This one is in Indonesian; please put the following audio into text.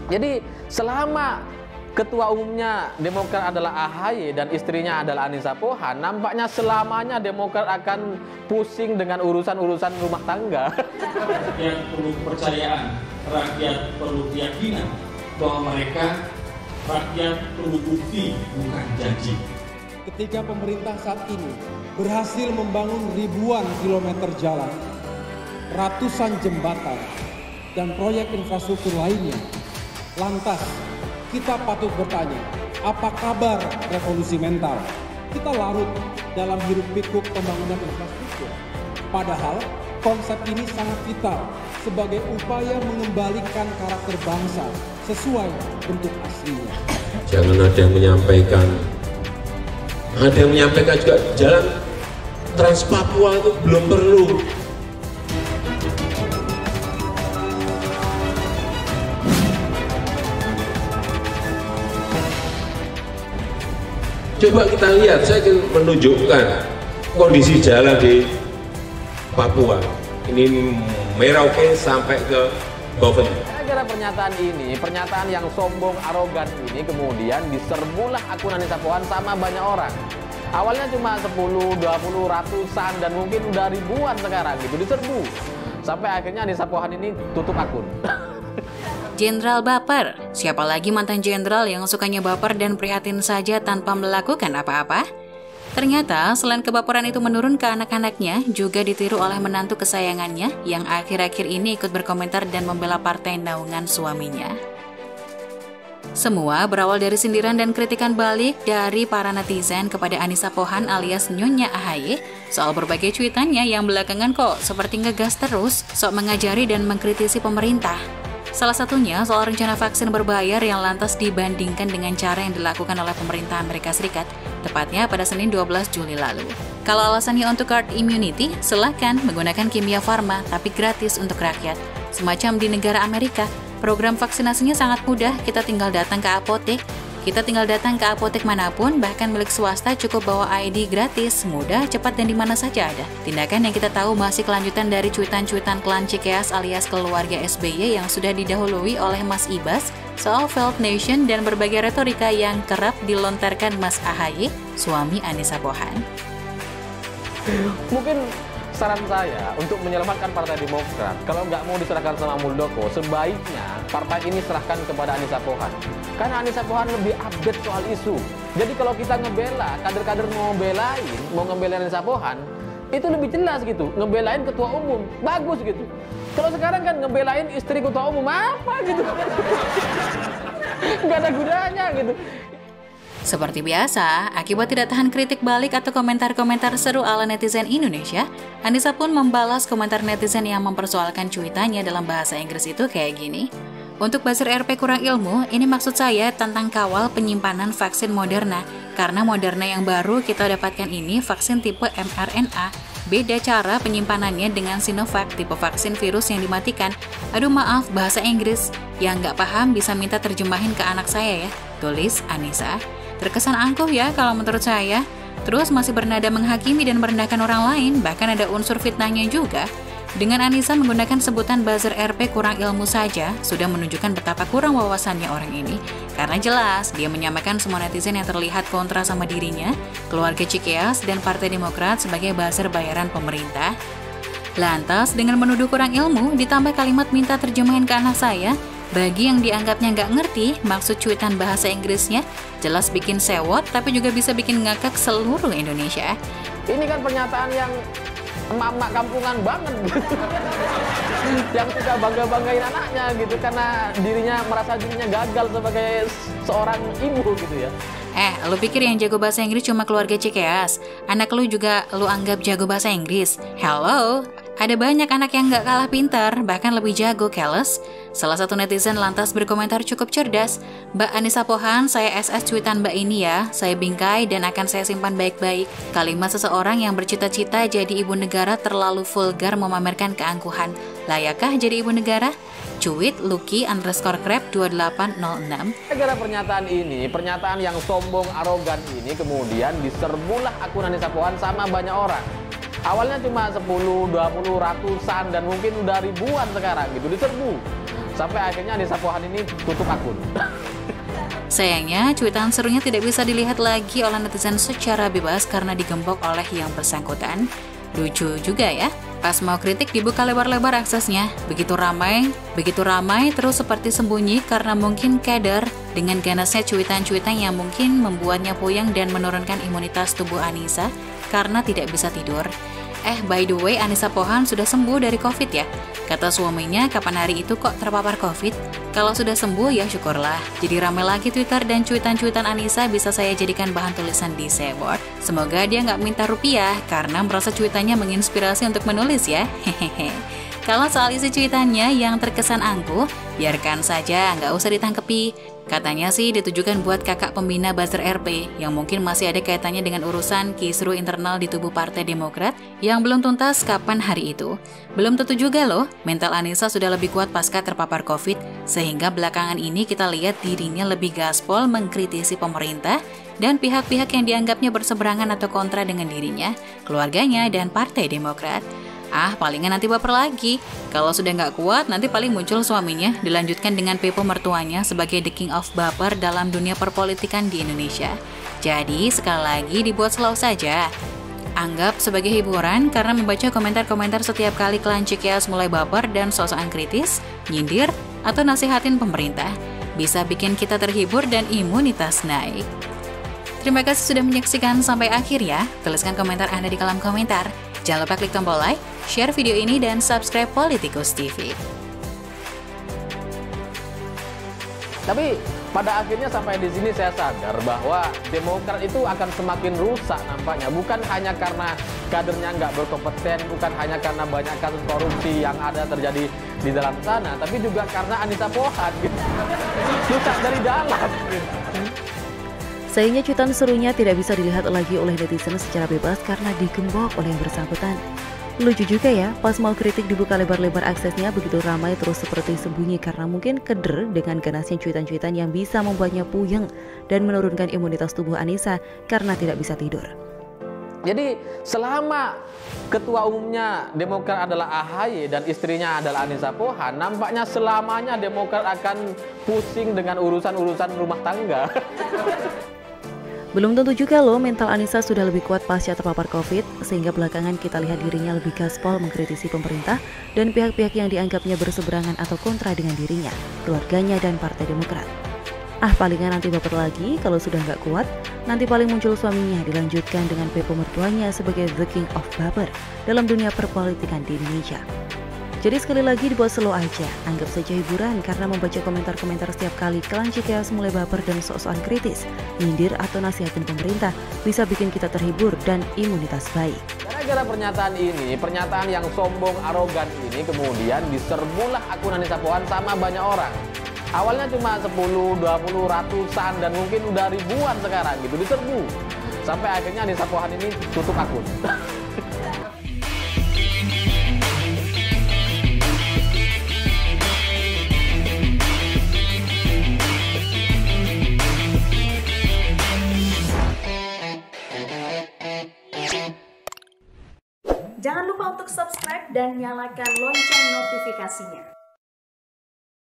Jadi selama ketua umumnya Demokrat adalah AHY dan istrinya adalah Anissa Pohan, nampaknya selamanya Demokrat akan pusing dengan urusan-urusan rumah tangga. Rakyat perlu kepercayaan, rakyat perlu keyakinan bahwa mereka, rakyat perlu bukti bukan janji. Ketika pemerintah saat ini berhasil membangun ribuan kilometer jalan, ratusan jembatan, dan proyek infrastruktur lainnya, lantas kita patut bertanya, apa kabar revolusi mental? Kita larut dalam hiruk-pikuk pembangunan infrastruktur. Padahal konsep ini sangat vital sebagai upaya mengembalikan karakter bangsa sesuai bentuk aslinya. Jangan ada yang menyampaikan juga jalan Trans Papua itu belum perlu. Coba kita lihat, saya ingin menunjukkan kondisi jalan di Papua. Ini Merauke sampai ke Boven. Gara-gara pernyataan ini, pernyataan yang sombong, arogan ini, kemudian diserbulah akun Anissa Pohan sama banyak orang. Awalnya cuma 10, 20, ratusan, dan mungkin udah ribuan sekarang gitu, diserbu. Sampai akhirnya Anissa Pohan ini tutup akun. Jenderal baper, siapa lagi mantan jenderal yang sukanya baper dan prihatin saja tanpa melakukan apa-apa? Ternyata selain kebaperan itu menurun ke anak-anaknya, juga ditiru oleh menantu kesayangannya yang akhir-akhir ini ikut berkomentar dan membela partai naungan suaminya. Semua berawal dari sindiran dan kritikan balik dari para netizen kepada Anissa Pohan alias Nyonya AHY soal berbagai cuitannya yang belakangan kok seperti ngegas terus sok mengajari dan mengkritisi pemerintah. Salah satunya soal rencana vaksin berbayar yang lantas dibandingkan dengan cara yang dilakukan oleh pemerintah Amerika Serikat, tepatnya pada Senin 12 Juli lalu. Kalau alasannya untuk herd immunity, silakan menggunakan Kimia Farma, tapi gratis untuk rakyat. Semacam di negara Amerika, program vaksinasinya sangat mudah, kita tinggal datang ke apotek. Kita tinggal datang ke apotek manapun, bahkan milik swasta cukup bawa ID gratis, mudah, cepat, dan di mana saja ada. Tindakan yang kita tahu masih kelanjutan dari cuitan-cuitan klan Cikeas alias keluarga SBY yang sudah didahului oleh Mas Ibas soal Failed Nation dan berbagai retorika yang kerap dilontarkan Mas AHY, suami Anissa Pohan. Mungkin saran saya untuk menyelamatkan Partai Demokrat, kalau nggak mau diserahkan sama Muldoko, sebaiknya partai ini serahkan kepada Anissa Pohan. Karena Anissa Pohan lebih update soal isu. Jadi kalau kita ngebela, kader-kader mau ngebelain Anissa Pohan, itu lebih jelas gitu, ngebelain ketua umum, bagus gitu. Kalau sekarang kan ngebelain istri ketua umum, apa gitu. Nggak ada gunanya gitu. Seperti biasa, akibat tidak tahan kritik balik atau komentar-komentar seru ala netizen Indonesia, Anissa pun membalas komentar netizen yang mempersoalkan cuitannya dalam bahasa Inggris itu kayak gini. Untuk buzzer RP kurang ilmu, ini maksud saya tentang kawal penyimpanan vaksin Moderna. Karena Moderna yang baru kita dapatkan ini vaksin tipe mRNA. Beda cara penyimpanannya dengan Sinovac, tipe vaksin virus yang dimatikan. Aduh maaf, bahasa Inggris. Yang nggak paham bisa minta terjemahin ke anak saya ya, tulis Anissa. Terkesan angkuh ya kalau menurut saya. Terus masih bernada menghakimi dan merendahkan orang lain, bahkan ada unsur fitnahnya juga. Dengan Anissa menggunakan sebutan buzzer RP kurang ilmu saja, sudah menunjukkan betapa kurang wawasannya orang ini. Karena jelas, dia menyamakan semua netizen yang terlihat kontra sama dirinya, keluarga Cikeas, dan Partai Demokrat sebagai buzzer bayaran pemerintah. Lantas, dengan menuduh kurang ilmu, ditambah kalimat minta terjemahin ke anak saya, bagi yang dianggapnya nggak ngerti maksud cuitan bahasa Inggrisnya, jelas bikin sewot, tapi juga bisa bikin ngakak seluruh Indonesia. Ini kan pernyataan yang emak-emak kampungan banget gitu. Yang suka bangga-banggain anaknya gitu, karena merasa dirinya gagal sebagai seorang ibu gitu ya. Lu pikir yang jago bahasa Inggris cuma keluarga Cikeas? Anak lu juga lu anggap jago bahasa Inggris? Hello? Ada banyak anak yang nggak kalah pintar, bahkan lebih jago, keles. Salah satu netizen lantas berkomentar cukup cerdas. Mbak Anissa Pohan, saya SS cuitan Mbak ini ya. Saya bingkai dan akan saya simpan baik-baik. Kalimat seseorang yang bercita-cita jadi ibu negara terlalu vulgar memamerkan keangkuhan. Layakkah jadi ibu negara? Cuit Lucky_crab 2806. Gara-gara pernyataan ini, pernyataan yang sombong, arogan ini, kemudian diserbulah akun Anissa Pohan sama banyak orang. Awalnya cuma 10, 20, ratusan, dan mungkin udah ribuan sekarang gitu, diserbu. Sampai akhirnya Anissa Pohan ini tutup akun. Sayangnya, cuitan serunya tidak bisa dilihat lagi oleh netizen secara bebas karena digembok oleh yang bersangkutan. Lucu juga ya, pas mau kritik dibuka lebar-lebar aksesnya. Begitu ramai terus seperti sembunyi karena mungkin keder dengan ganasnya cuitan-cuitan yang mungkin membuatnya puyeng dan menurunkan imunitas tubuh Anissa karena tidak bisa tidur. By the way, Anissa Pohan sudah sembuh dari COVID ya? Kata suaminya, kapan hari itu kok terpapar COVID? Kalau sudah sembuh ya syukurlah. Jadi ramai lagi Twitter dan cuitan-cuitan Anissa bisa saya jadikan bahan tulisan di Seboard. Semoga dia nggak minta rupiah karena merasa cuitannya menginspirasi untuk menulis ya. Hehehe. Kalau soal isi cuitannya yang terkesan angkuh, biarkan saja, nggak usah ditangkepi. Katanya sih ditujukan buat kakak pembina buzzer RP yang mungkin masih ada kaitannya dengan urusan kisruh internal di tubuh Partai Demokrat yang belum tuntas kapan hari itu. Belum tentu juga loh, mental Anissa sudah lebih kuat pasca terpapar COVID, sehingga belakangan ini kita lihat dirinya lebih gaspol mengkritisi pemerintah dan pihak-pihak yang dianggapnya berseberangan atau kontra dengan dirinya, keluarganya, dan Partai Demokrat. Palingan nanti baper lagi. Kalau sudah nggak kuat, nanti paling muncul suaminya, dilanjutkan dengan pepo mertuanya sebagai the king of baper dalam dunia perpolitikan di Indonesia. Jadi, sekali lagi dibuat slow saja. Anggap sebagai hiburan karena membaca komentar-komentar setiap kali klan Cikeas mulai baper dan sosokan kritis, nyindir, atau nasihatin pemerintah. Bisa bikin kita terhibur dan imunitas naik. Terima kasih sudah menyaksikan sampai akhir ya. Tuliskan komentar Anda di kolom komentar. Jangan lupa klik tombol like, share video ini, dan subscribe Politikus TV. Tapi pada akhirnya sampai di sini saya sadar bahwa Demokrat itu akan semakin rusak nampaknya. Bukan hanya karena kadernya nggak berkompeten, bukan hanya karena banyak kasus korupsi yang ada terjadi di dalam sana, tapi juga karena Anissa Pohan gitu. Rusak dari dalam. Sayangnya cuitan serunya tidak bisa dilihat lagi oleh netizen secara bebas karena digembok oleh yang bersangkutan. Lucu juga ya, pas mau kritik dibuka lebar-lebar aksesnya begitu ramai terus seperti sembunyi karena mungkin keder dengan ganasnya cuitan-cuitan yang bisa membuatnya puyeng dan menurunkan imunitas tubuh Anissa karena tidak bisa tidur. Jadi selama ketua umumnya Demokrat adalah AHY dan istrinya adalah Anissa Pohan, nampaknya selamanya Demokrat akan pusing dengan urusan-urusan rumah tangga. Belum tentu juga loh mental Anissa sudah lebih kuat pasca terpapar COVID, sehingga belakangan kita lihat dirinya lebih gaspol mengkritisi pemerintah dan pihak-pihak yang dianggapnya berseberangan atau kontra dengan dirinya, keluarganya, dan Partai Demokrat. Palingan nanti baper lagi, kalau sudah nggak kuat, nanti paling muncul suaminya dilanjutkan dengan pepo mertuanya sebagai the king of baper dalam dunia perpolitikan di Indonesia. Jadi sekali lagi dibuat slow aja, anggap saja hiburan karena membaca komentar-komentar setiap kali klan Cikeas mulai baper dan sok-sokan kritis, nyindir atau nasihatin pemerintah bisa bikin kita terhibur dan imunitas baik. Gara-gara pernyataan ini, pernyataan yang sombong, arogan ini kemudian diserbulah akun Anissa Pohan sama banyak orang. Awalnya cuma 10, 20, ratusan dan mungkin udah ribuan sekarang gitu diserbu. Sampai akhirnya Anissa Pohan ini tutup akun. Jangan lupa untuk subscribe dan nyalakan lonceng notifikasinya.